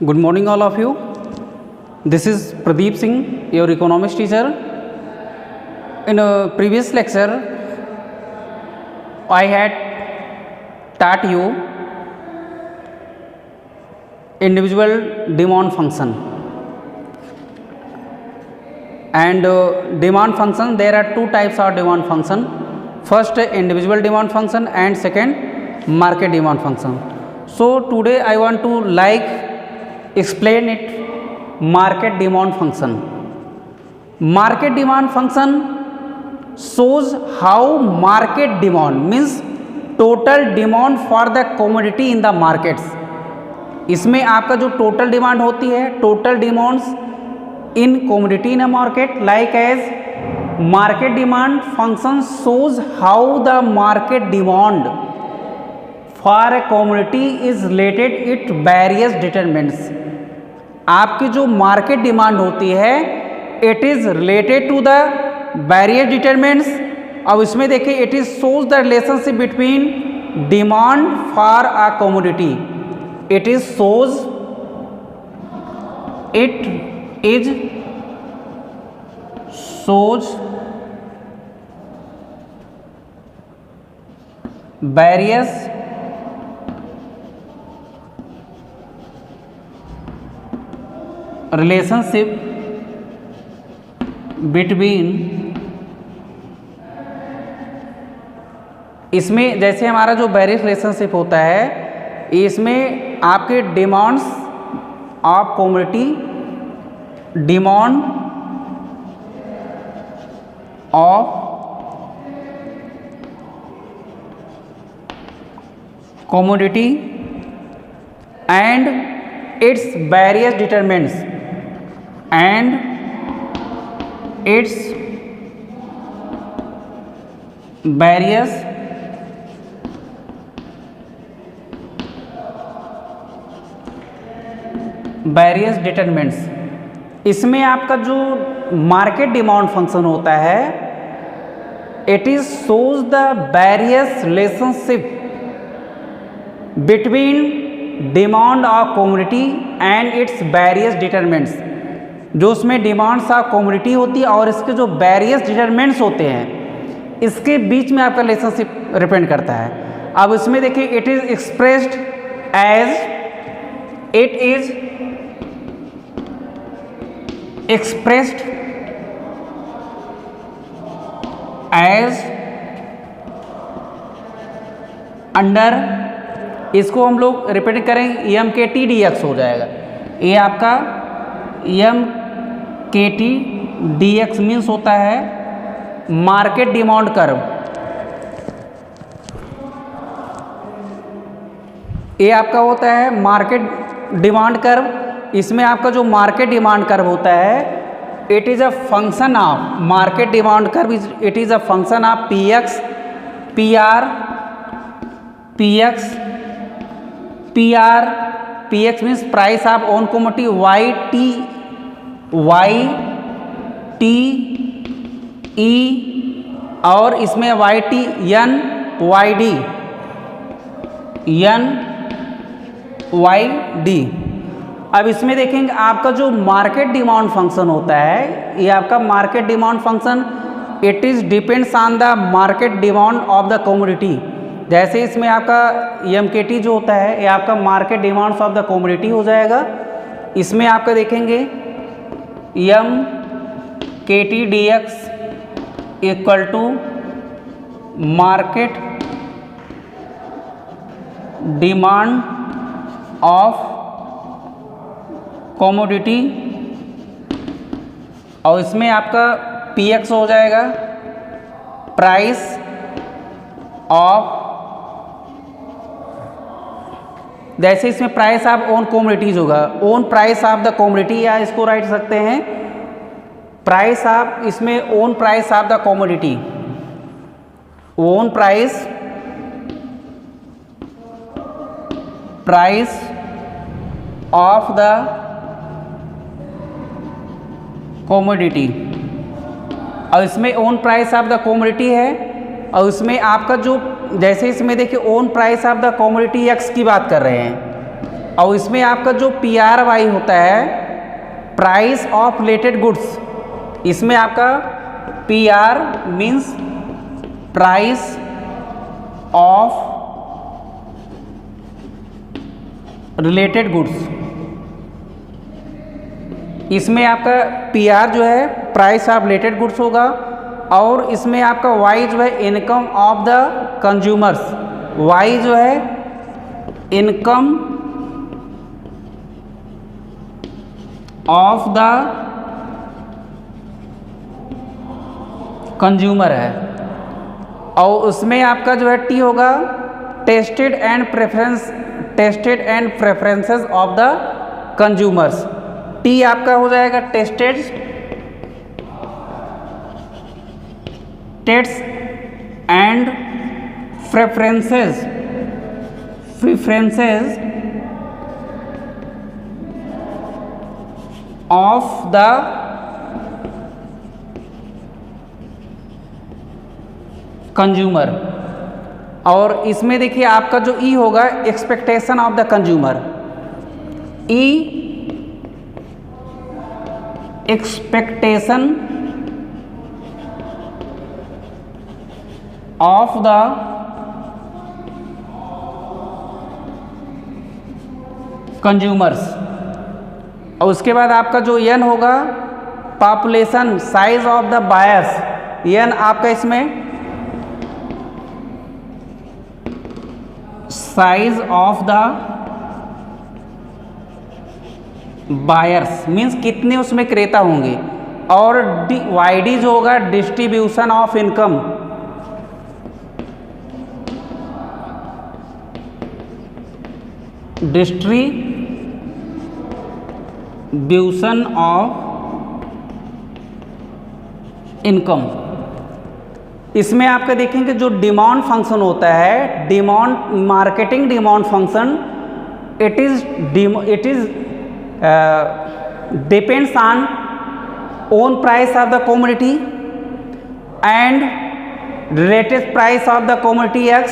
Good morning all of you. This is Pradeep Singh, your economics teacher. In a previous lecture I had taught you individual demand function, and demand function, there are two types of demand function. First, individual demand function, and second, market demand function. So today I want to explain it, market demand function. Market demand function shows how market demand means total demand for the commodity in the markets. इसमें आपका जो total demand होती है, total demands in commodity in a market, like as market demand function shows how the market demand for a commodity is related it various determinants. आपकी जो market demand होती है it is related to the various determinants. अब इसमें देखिए it is shows the relationship between demand for a commodity. It is shows various relationship between, इसमें जैसे हमारा जो वेरियस रिलेशनशिप होता है इसमें आपके demands of commodity, demand of commodity and its various determinants and its various determinants. इसमें आपका जो मार्केट डिमांड फंक्शन होता है it is shows the various relationship between demand of commodity and its various determinants. जो उसमें demands of commodity होती है और इसके जो वेरियस डिटरमिनेंट्स होते हैं इसके बीच में आपका रिलेशनशिप डिपेंड करता है. अब इसमें देखिए it is expressed as under, इसको हम लोग रिपीट करेंगे M K T D x हो जाएगा. ये आपका M K T D x means होता है मार्केट डिमांड कर्व. ये आपका होता है मार्केट डिमांड कर्व. इसमें आपका जो मार्केट डिमांड कर्व होता है it is a function of market demand curve, it is a function of P X, P R, P X, P R, P X means price of own commodity, Y T E, और इसमें Y T N Y D, N Y D. अब इसमें देखेंगे आपका जो market demand function होता है ये आपका market demand function it is depends on the market demand of the commodity. जैसे इसमें आपका एम के टी जो होता है ये आपका market demands of the commodity हो जाएगा. इसमें आपका देखेंगे M K T D X equal to market demand of commodity, और इसमें आपका पी एक्स हो जाएगा प्राइस ऑफ, जैसे इसमें प्राइस ऑफ ओन कमोडिटीज होगा, own price of the commodity, या इसको राइट सकते हैं प्राइस ऑफ, इसमें own price of the commodity, own price of the commodity, और इसमें own price of the commodity है. और उसमें आपका जो जैसे इसमें देखिए own price of the commodity x की बात कर रहे हैं, और इसमें आपका जो PRY होता है, प्राइस ऑफ रिलेटेड गुड्स, इसमें आपका PR means price of related goods, इसमें आपका PR जो है प्राइस ऑफ रिलेटेड गुड्स होगा, और इसमें आपका Y जो है income of the consumers, Y जो है इनकम ऑफ द कंज्यूमर है, और उसमें आपका जो है T होगा tested and preferences of the consumers. T आपका हो जाएगा tested and preferences of the consumer, और इसमें देखिए आपका जो E होगा expectation of the consumer, E expectation of the consumers, और उसके बाद आपका जो N होगा population size of the buyers, N आपका इसमें size of the buyers means कितने उसमें क्रेता होंगे, और YD जो होगा distribution of income, distribution of income. इसमें आपका देखेंगे जो डिमांड फंक्शन होता है, demand marketing demand function, it is depends on own price of the commodity and related price of the commodity X,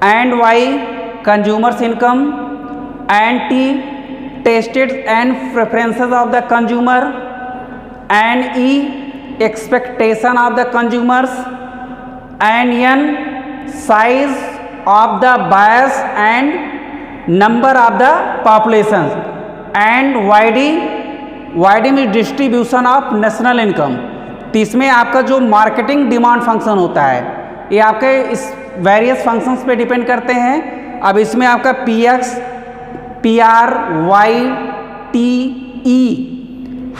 and Y consumers income, and T tastes and preferences of the consumer, and E expectation of the consumers, and N size of the buyers and number of the populations, and YD means distribution of national income। तो इसमें आपका जो marketing demand function होता है ये आपके इस various functions पे डिपेंड करते हैं। अब इसमें आपका PX, PR, Y, T, E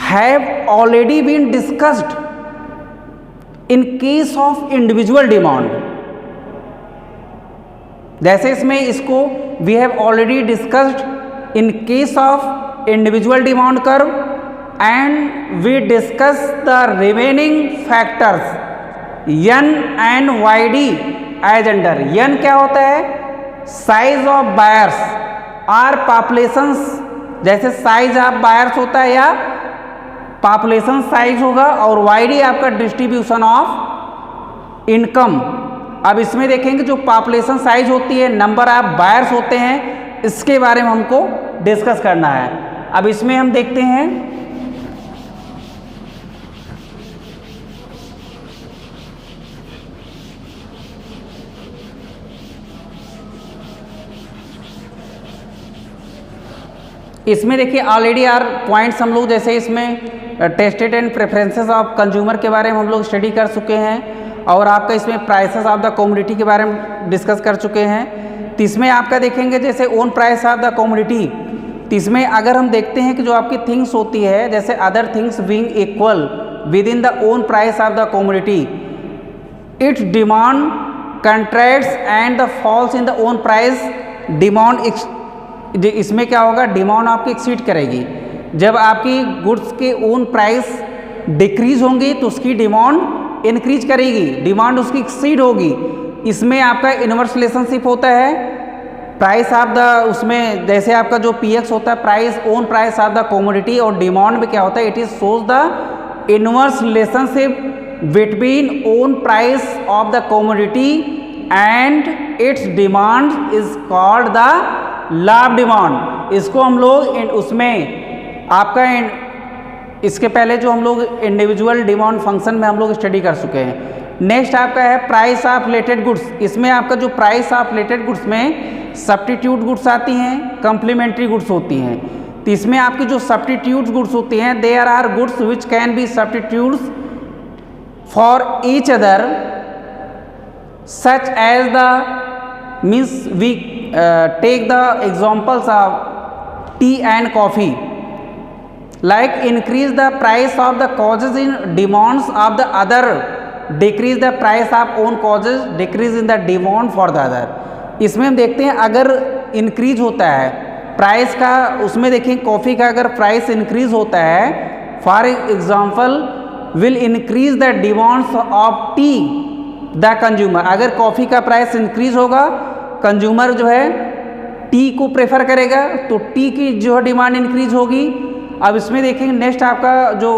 have already been discussed in case of individual demand। जैसे इसमें इसको we have already discussed in case of individual demand curve, and we discuss the remaining factors N and YD as under। N क्या होता है? Size of buyers और populations, जैसे size of buyers होता है या पॉपुलेशन साइज होगा, और YD आपका डिस्ट्रीब्यूशन ऑफ इनकम। अब इसमें देखेंगे जो पॉपुलेशन साइज होती है, नंबर ऑफ बायर्स होते हैं, इसके बारे में हमको डिस्कस करना है। अब इसमें हम देखते हैं इसमें देखिए ऑलरेडी आर पॉइंट्स हम लोग, जैसे इसमें tested and preferences of consumer के बारे में हम लोग स्टडी कर चुके हैं, और आपका इसमें प्राइसेस ऑफ द कमोडिटी के बारे में डिस्कस कर चुके हैं। तो इसमें आपका देखेंगे जैसे own price of the commodity, तो इसमें अगर हम देखते हैं कि जो आपकी थिंग्स होती है, जैसे other things being equal within the own price of the commodity, its demand contracts and the falls in the own price demand. इसमें क्या होगा? डिमांड आपकी एक्सीड करेगी। जब आपकी गुड्स के ओन प्राइस डिक्रीज होंगी तो उसकी डिमांड इंक्रीज करेगी, डिमांड उसकी एक्सीड होगी। इसमें आपका इनवर्स रिलेशनशिप होता है प्राइस ऑफ द, उसमें जैसे आपका जो PX होता है price own price of the commodity, और डिमांड में क्या होता है? It is shows the inverse relationship between own price of the commodity and it's demand is called the लाभ डिमांड, इसको हम लोग उसमें आपका इसके पहले जो हम लोग इंडिविजुअल डिमांड फंक्शन में हम लोग स्टडी कर चुके हैं। नेक्स्ट आपका है प्राइस ऑफ रिलेटेड गुड्स। इसमें आपका जो प्राइस ऑफ रिलेटेड गुड्स में सब्स्टिट्यूट गुड्स आती हैं, कम्प्लीमेंट्री गुड्स होती हैं। तो इसमें आपकी जो सब्स्टिट्यूट गुड्स होती हैं, there are goods which can be substitutes for each other such as the means we take the examples of tea and coffee, like increase the price of the causes in demands of the other, decrease the price of own causes, decrease in the demand for the other। इसमें हम देखते हैं अगर increase होता है price का, उसमें देखिए कॉफ़ी का अगर प्राइस इंक्रीज होता है, for example will increase the demands of T the consumer. अगर कॉफ़ी का प्राइस इंक्रीज होगा, कंज्यूमर जो है टी को प्रेफर करेगा, तो टी की जो है डिमांड इंक्रीज होगी। अब इसमें देखेंगे नेक्स्ट आपका जो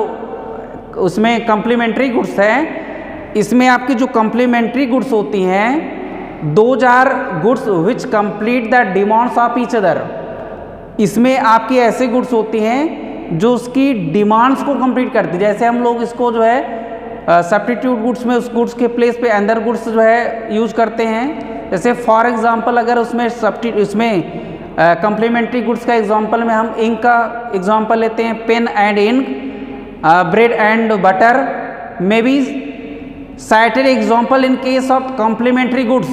उसमें कम्प्लीमेंट्री गुड्स है, इसमें आपकी जो कम्प्लीमेंट्री गुड्स होती हैं, those are goods which complete the demands of each other. इसमें आपकी ऐसे गुड्स होती हैं जो उसकी डिमांड्स को कंप्लीट करती है। जैसे हम लोग इसको जो है सब्स्टिट्यूट गुड्स में उस गुड्स के प्लेस पे अदर गुड्स जो है यूज़ करते हैं। जैसे फॉर एग्जांपल अगर उसमें इसमें कम्प्लीमेंट्री गुड्स का एग्जांपल में हम इंक का एग्जांपल लेते हैं, pen and ink, bread and butter may be cited example in case of complementary goods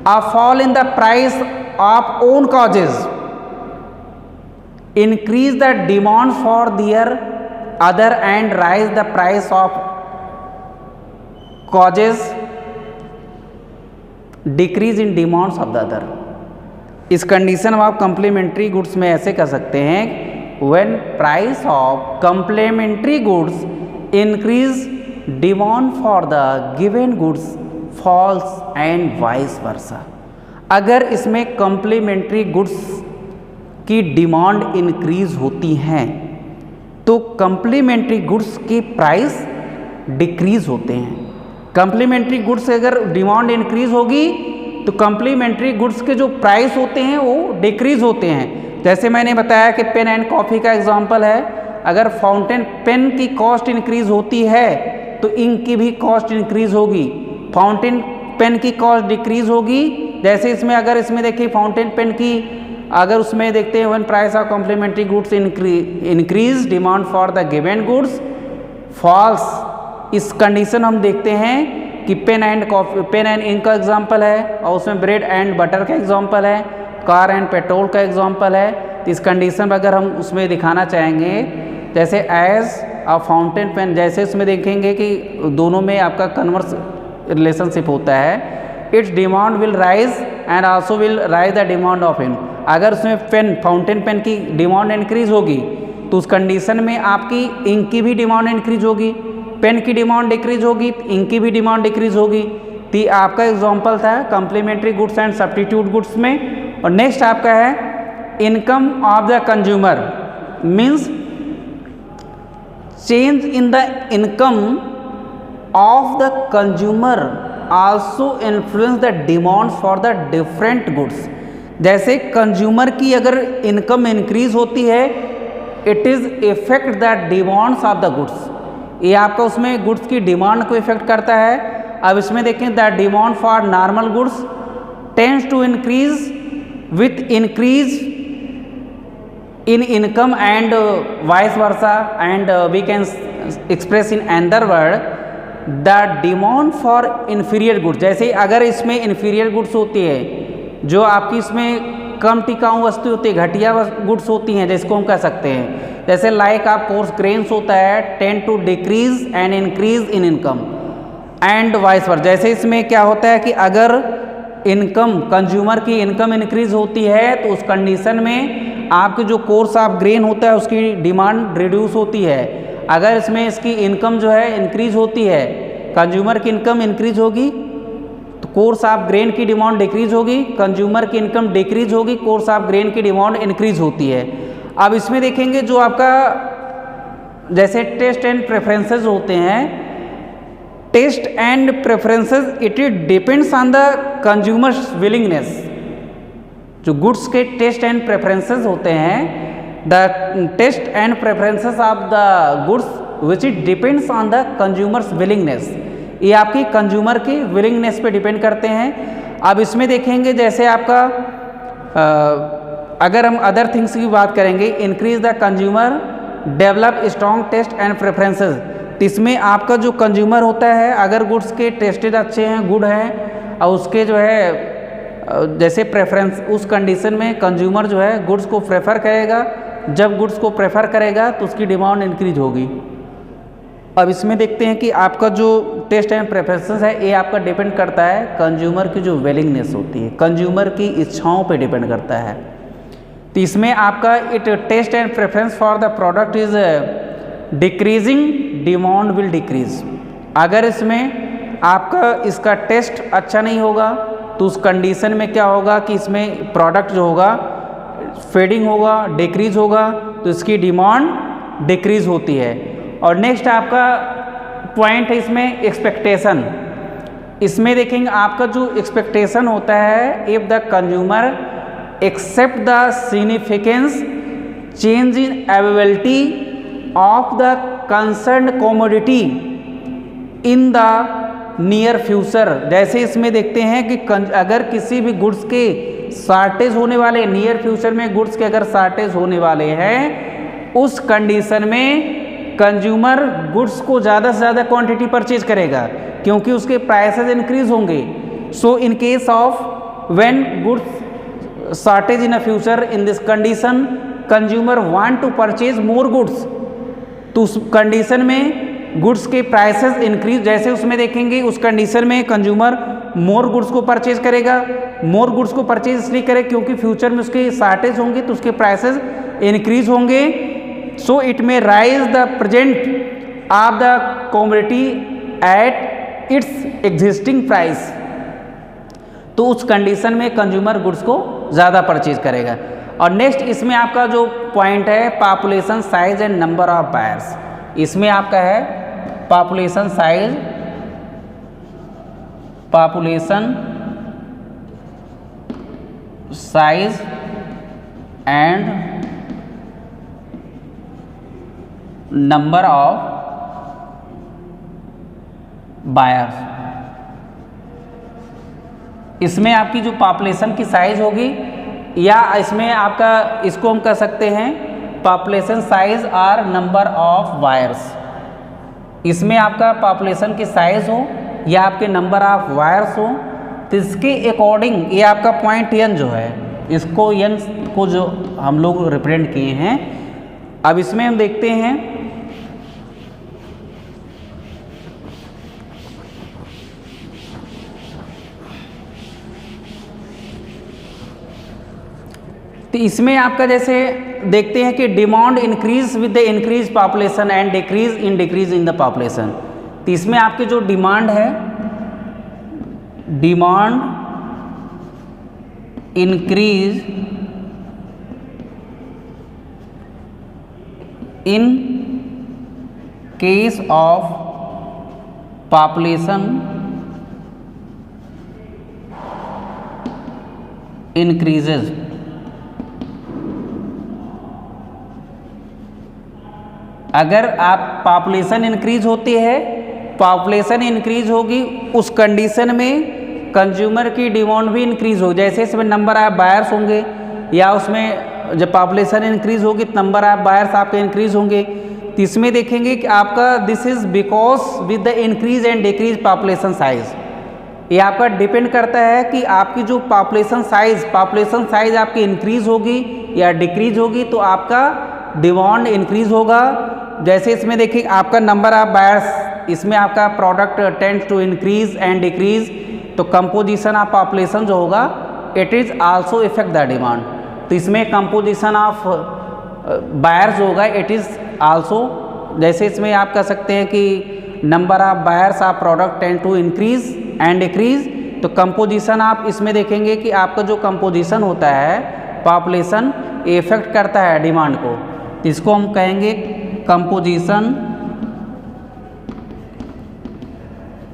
a fall in the price of own causes increase the demand for their other and rise the price of causes decrease in demands of the other। इस condition में आप complementary goods में ऐसे कर सकते हैं, when price of complementary goods increase demand for the given goods falls and vice versa. अगर इसमें कंप्लीमेंट्री गुड्स की डिमांड इंक्रीज होती हैं तो कंप्लीमेंट्री गुड्स की प्राइस डिक्रीज होते हैं। कंप्लीमेंट्री गुड्स अगर डिमांड इंक्रीज होगी तो कंप्लीमेंट्री गुड्स के जो प्राइस होते हैं वो डिक्रीज होते हैं। जैसे मैंने बताया कि पेन एंड कॉफ़ी का एग्जांपल है, अगर फाउंटेन पेन की कॉस्ट इंक्रीज होती है तो इंक की भी कॉस्ट इंक्रीज होगी, फाउंटेन पेन की कॉस्ट डिक्रीज होगी। जैसे इसमें अगर इसमें देखिए फाउंटेन पेन की अगर उसमें देखते हैं when price of complementary goods increase demand for the given goods falls. इस कंडीशन हम देखते हैं कि पेन एंड इंक का एग्जांपल है और उसमें ब्रेड एंड बटर का एग्जांपल है, कार एंड पेट्रोल का एग्जांपल है। तो इस कंडीशन में अगर हम उसमें दिखाना चाहेंगे जैसे एज अ फाउंटेन पेन, जैसे इसमें देखेंगे कि दोनों में आपका कन्वर्स रिलेशनशिप होता है, its demand will rise and also will rise the demand of ink. अगर उसमें पेन फाउंटेन पेन की डिमांड इंक्रीज होगी तो उस कंडीशन में आपकी इंक की भी डिमांड इंक्रीज होगी, पेन की डिमांड डिक्रीज होगी, इंक की भी डिमांड डिक्रीज होगी। तो आपका एग्जांपल था complementary goods and substitute goods में। और नेक्स्ट आपका है income of the consumer, means change in the income of the consumer also influence the demand for the different goods. जैसे कंज्यूमर की अगर इनकम इंक्रीज होती है, it is effect the demands of the goods. ये आपका उसमें goods की demand को इफेक्ट करता है। अब इसमें देखें the demand for normal goods tends to increase with increase in income and vice versa, and we can express in another word the demand for inferior goods। जैसे अगर इसमें inferior goods होती है जो आपकी इसमें कम टिकाऊ वस्तु होती है, घटिया गुड्स होती हैं जिसको हम कह सकते हैं, जैसे लाइक आप कोर्स ग्रेन्स होता है tend to decrease and increase in income and vice versa. जैसे इसमें क्या होता है कि अगर इनकम कंज्यूमर की इनकम इंक्रीज होती है तो उस कंडीशन में आपके जो कोर्स ऑफ ग्रेन होता है उसकी डिमांड रिड्यूस होती है। अगर इसमें इसकी इनकम जो है इंक्रीज होती है, कंज्यूमर की इनकम इंक्रीज होगी तो कोर्स ऑफ ग्रेन की डिमांड डिक्रीज होगी, कंज्यूमर की इनकम डिक्रीज होगी, कोर्स ऑफ ग्रेन की डिमांड इंक्रीज होती है। अब इसमें देखेंगे जो आपका जैसे टेस्ट एंड प्रेफरेंसेस होते हैं, taste and preferences it depends on the consumer's willingness. जो गुड्स के टेस्ट एंड प्रेफरेंसेस होते हैं, the taste and preferences of the goods which it depends on the consumer's willingness, ये आपकी कंज्यूमर की willingness पे डिपेंड करते हैं। अब इसमें देखेंगे जैसे आपका अगर हम अदर थिंग्स की बात करेंगे, increase the consumer develop strong taste and preferences, तो इसमें आपका जो कंज्यूमर होता है अगर गुड्स के टेस्टेड अच्छे हैं, गुड हैं और उसके जो है जैसे प्रेफरेंस, उस कंडीशन में कंज्यूमर जो है गुड्स को प्रेफर करेगा। जब गुड्स को प्रेफर करेगा तो उसकी डिमांड इंक्रीज होगी। अब इसमें देखते हैं कि आपका जो टेस्ट एंड प्रेफरेंसेस है ये आपका डिपेंड करता है कंज्यूमर की जो विलिंगनेस होती है, कंज्यूमर की इच्छाओं पे डिपेंड करता है। तो इसमें आपका it taste and preference for the product is decreasing, demand will decrease. अगर इसमें आपका इसका टेस्ट अच्छा नहीं होगा तो उस कंडीशन में क्या होगा कि इसमें प्रोडक्ट जो होगा फेडिंग होगा, डिक्रीज होगा, तो इसकी डिमांड डिक्रीज होती है। और नेक्स्ट आपका पॉइंट है इसमें एक्सपेक्टेशन। इसमें देखेंगे आपका जो एक्सपेक्टेशन होता है, if the consumer except the significance change in availability of the concerned commodity in the near future, जैसे इसमें देखते हैं कि अगर किसी भी गुड्स के शॉर्टेज होने वाले, नियर फ्यूचर में गुड्स के अगर शॉर्टेज होने वाले हैं, उस कंडीशन में कंज्यूमर गुड्स को ज़्यादा से ज़्यादा क्वांटिटी परचेज करेगा क्योंकि उसके प्राइसेस इंक्रीज होंगे। So in case of when goods shortage in a future, in this condition consumer want to purchase more goods, तो उस कंडीशन में गुड्स के प्राइसेस इंक्रीज, जैसे उसमें देखेंगे उस कंडीशन में कंज्यूमर मोर गुड्स को परचेज करेगा। मोर गुड्स को परचेज इसलिए करे क्योंकि फ्यूचर में उसके शॉर्टेज होंगे तो उसके प्राइसेस इंक्रीज होंगे। सो इट में rise the present of the commodity at its existing price, तो उस कंडीशन में कंज्यूमर गुड्स को ज़्यादा परचेज करेगा। और नेक्स्ट इसमें आपका जो पॉइंट है population size and number of buyers, इसमें आपका है population size, and number of buyers. इसमें आपकी जो पॉपुलेशन की साइज होगी, या इसमें आपका इसको हम कह सकते हैं पॉपुलेशन साइज और नंबर ऑफ बायर्स। इसमें आपका पॉपुलेशन की साइज हो या आपके नंबर ऑफ वायर्स हो, तो इसके अकॉर्डिंग ये आपका पॉइंट एन जो है, इसको एन को जो हम लोग रिप्रेजेंट किए हैं। अब इसमें हम देखते हैं तो इसमें आपका जैसे देखते हैं कि demand increase with the increase population and decrease in the population. तो इसमें आपके जो डिमांड है, demand increase in case of population increases. अगर आप पॉपुलेशन इंक्रीज होती है, पॉपुलेशन इंक्रीज होगी, उस कंडीशन में कंज्यूमर की डिमांड भी इंक्रीज होगी। जैसे इसमें नंबर ऑफ बायर्स होंगे, या उसमें जब पॉपुलेशन इंक्रीज होगी तो नंबर ऑफ बायर्स आपके इंक्रीज होंगे। तो इसमें देखेंगे कि आपका this is because with the increase and decrease population size. ये आपका डिपेंड करता है कि आपकी जो पॉपुलेशन साइज आपकी इंक्रीज होगी या डिक्रीज होगी, तो आपका डिमांड इंक्रीज होगा। जैसे इसमें देखिए आपका नंबर ऑफ बायर्स, इसमें आपका product tends to increase and decrease, तो कंपोजिशन ऑफ पॉपुलेशन जो होगा it is also effect the demand. तो इसमें कंपोजिशन ऑफ बायर्स होगा इट इज़ आल्सो, जैसे इसमें आप कह सकते हैं कि number of buyers of product tend to increase and decrease, तो कंपोजिशन आप इसमें देखेंगे कि आपका जो कंपोजिशन होता है पॉपुलेशन इफेक्ट करता है डिमांड को, इसको हम कहेंगे composition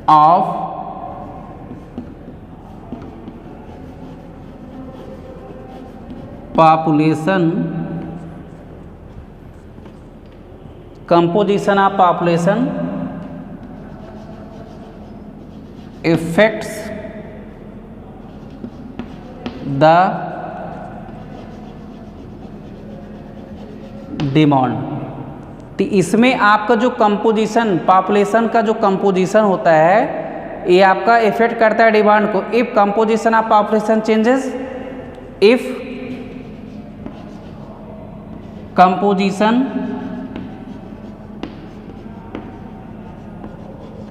of population, composition of population affects the demand. तो इसमें आपका जो कंपोजिशन, पॉपुलेशन का जो कंपोजिशन होता है ये आपका इफेक्ट करता है डिमांड को। If composition of population changes, if composition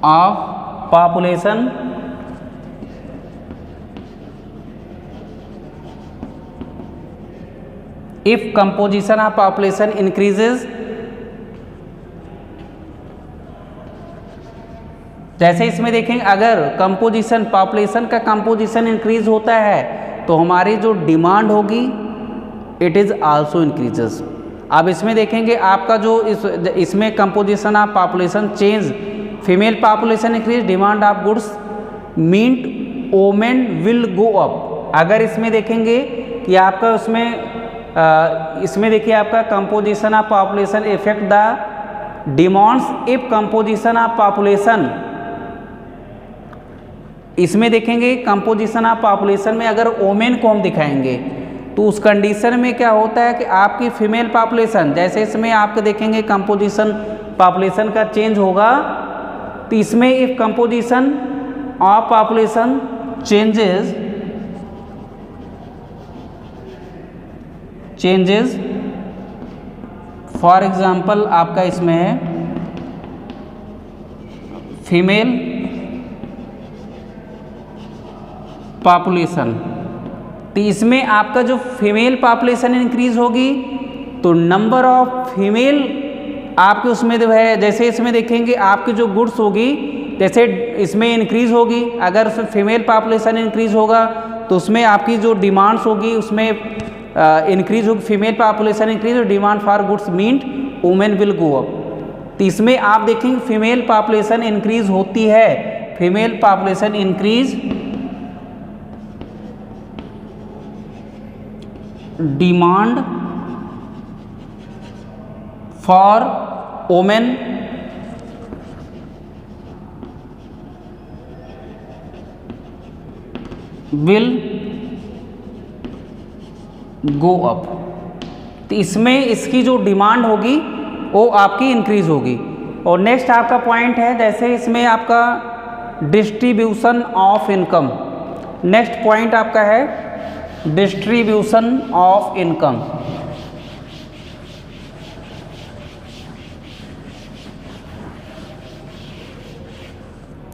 of population if composition of population increases, जैसे इसमें देखेंगे अगर कंपोजिशन, पॉपुलेशन का कंपोजिशन इंक्रीज होता है तो हमारी जो डिमांड होगी इट इज आल्सो इंक्रीजेस। अब इसमें देखेंगे आपका जो इसमें composition of population change, female population increase, demand of goods meet women will go up. अगर इसमें देखेंगे कि आपका इसमें देखिए आपका composition of population effect the demands if composition of population, इसमें देखेंगे कंपोजिशन ऑफ पॉपुलेशन में अगर वोमेन को हम दिखाएंगे तो उस कंडीशन में क्या होता है कि आपकी फीमेल पॉपुलेशन, जैसे इसमें आपके देखेंगे कंपोजिशन पॉपुलेशन का चेंज होगा तो इसमें if composition of population changes for example आपका इसमें है फीमेल पॉपुलेशन, तो इसमें आपका जो फीमेल पॉपुलेशन इंक्रीज होगी तो नंबर ऑफ फीमेल आपके उसमें जो है, जैसे इसमें देखेंगे आपकी जो गुड्स होगी जैसे इसमें इंक्रीज होगी, अगर उसमें फीमेल पॉपुलेशन इंक्रीज होगा तो उसमें आपकी जो डिमांड्स होगी उसमें इंक्रीज होगी, फीमेल पॉपुलेशन इंक्रीज और demand for goods meet women will go up. तो इसमें आप देखेंगे फीमेल पॉपुलेशन इंक्रीज होती है, female population increase, demand for women will go up. तो इसमें इसकी जो डिमांड होगी वो आपकी इंक्रीज होगी। और नेक्स्ट आपका पॉइंट है जैसे इसमें आपका distribution of income, next point आपका है डिस्ट्रीब्यूशन ऑफ इनकम।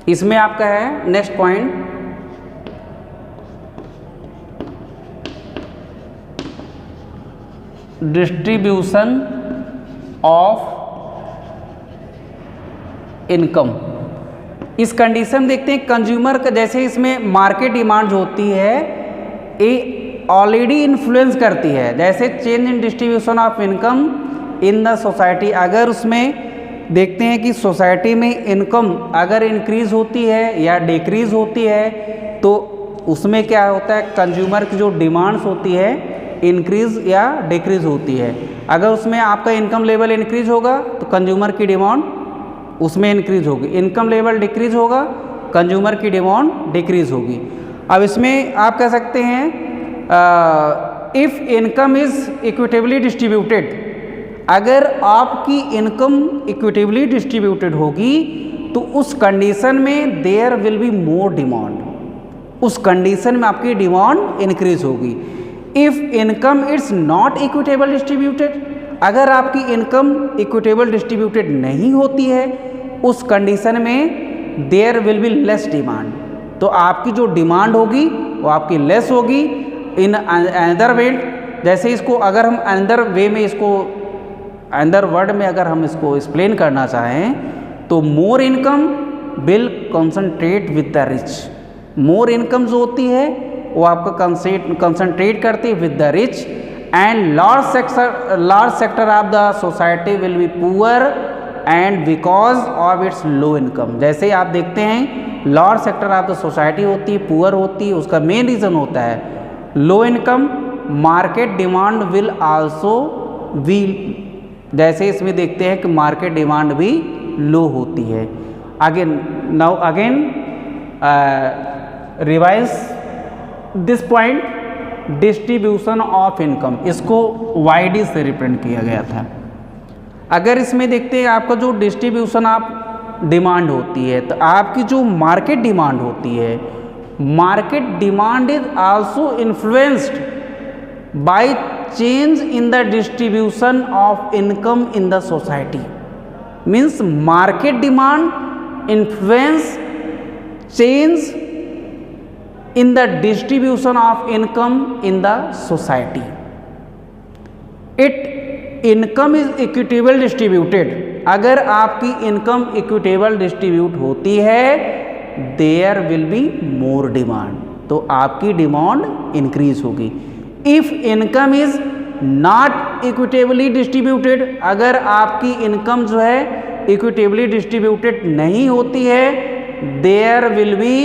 इसमें आपका है next point distribution of income. इस कंडीशन देखते हैं कंज्यूमर का, जैसे इसमें मार्केट डिमांड होती है ये ऑलरेडी इन्फ्लुएंस करती है, जैसे change in distribution of income in the society. अगर उसमें देखते हैं कि सोसाइटी में इनकम अगर इंक्रीज होती है या डिक्रीज होती है तो उसमें क्या होता है कंज्यूमर की जो डिमांड्स होती है इंक्रीज या डिक्रीज होती है। अगर उसमें आपका इनकम लेवल इंक्रीज होगा तो कंज्यूमर की डिमांड उसमें इंक्रीज होगी, इनकम लेवल डिक्रीज होगा कंज्यूमर की डिमांड डिक्रीज होगी। अब इसमें आप कह सकते हैं if income is equitably distributed, अगर आपकी इनकम इक्विटेबली डिस्ट्रीब्यूटेड होगी तो उस कंडीशन में there will be more demand, उस कंडीशन में आपकी डिमांड इंक्रीज होगी। If income it's not equitable distributed, अगर आपकी इनकम इक्विटेबल डिस्ट्रीब्यूटेड नहीं होती है उस कंडीशन में there will be less demand, तो आपकी जो डिमांड होगी वो आपकी लेस होगी। इन अनदर वे, जैसे इसको अगर हम अनदर वे में इसको अनदर वर्ड में अगर हम इसको एक्सप्लेन करना चाहें तो मोर income will concentrate with the rich, more income जो होती है वो आपका कंसंट्रेट करती है with the rich and large sector of the society will be poor and because of its low income. जैसे आप देखते हैं large sector of the society होती है पुअर होती है, उसका मेन रीज़न होता है low income market demand will also B, जैसे इसमें देखते हैं कि मार्केट डिमांड भी लो होती है। Again now again revise this point, distribution of income, इसको वाईडी से रिप्रेजेंट किया गया था। अगर इसमें देखते हैं आपका जो डिस्ट्रीब्यूशन ऑफ डिमांड होती है, तो आपकी जो मार्केट डिमांड होती है, market demand is also influenced by change in the distribution of income in the society. Means market demand influence change in the distribution of income in the society. It income is equitable distributed, अगर आपकी income equitable distribute होती है, there will be more demand, तो आपकी demand increase होगी। If income is not equitably distributed, अगर आपकी income जो है इक्विटेबली डिस्ट्रीब्यूटेड नहीं होती है, there will be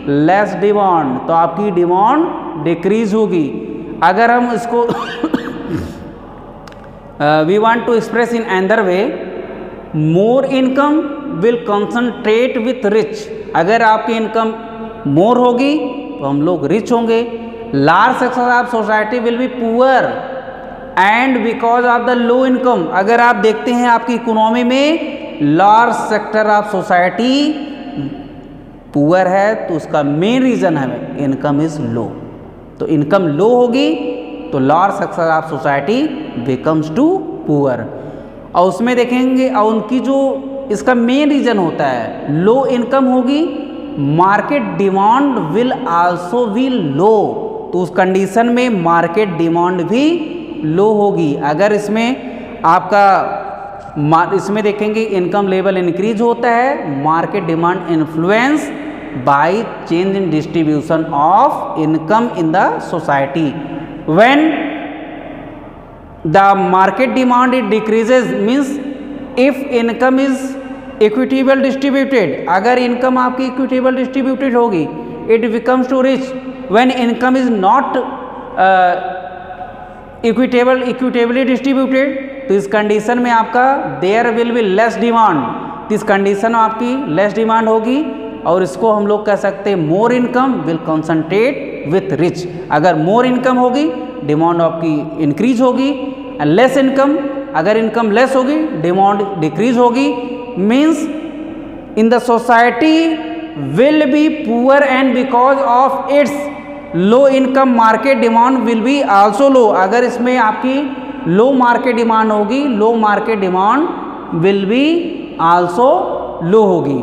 less demand, तो आपकी डिमांड डिक्रीज होगी। अगर हम इसको we want to express in another way, more income will concentrate with rich, अगर आपकी इनकम मोर होगी तो हम लोग रिच होंगे। Large section of society will be poor and because of the low income, अगर आप देखते हैं आपकी इकोनॉमी में large sector of society poor है, तो उसका मेन रीजन है इनकम इज लो। तो इनकम लो होगी तो large section of society becomes to poor, और उसमें देखेंगे और उनकी जो इसका मेन रीजन होता है लो इनकम होगी, market demand will also be low, तो उस कंडीशन में मार्केट डिमांड भी लो होगी। अगर इसमें आपका इसमें देखेंगे इनकम लेवल इंक्रीज होता है, market demand influence by change in distribution of income in the society. When the market demand it decreases, means if income is equitable distributed, अगर इनकम आपकी इक्विटेबल डिस्ट्रीब्यूटेड होगी, it becomes to rich. When income is not equitably distributed, तो इस condition में आपका there will be less demand, इस condition में आपकी लेस डिमांड होगी, और इसको हम लोग कह सकते हैं more income will concentrate with rich. अगर मोर इनकम होगी डिमांड आपकी इंक्रीज होगी, एंड लेस इनकम, अगर इनकम लेस होगी डिमांड डिक्रीज होगी। Means in the society will be poor and because of its low income market demand will be also low, अगर इसमें आपकी लो मार्केट डिमांड होगी, low market demand will be also low होगी।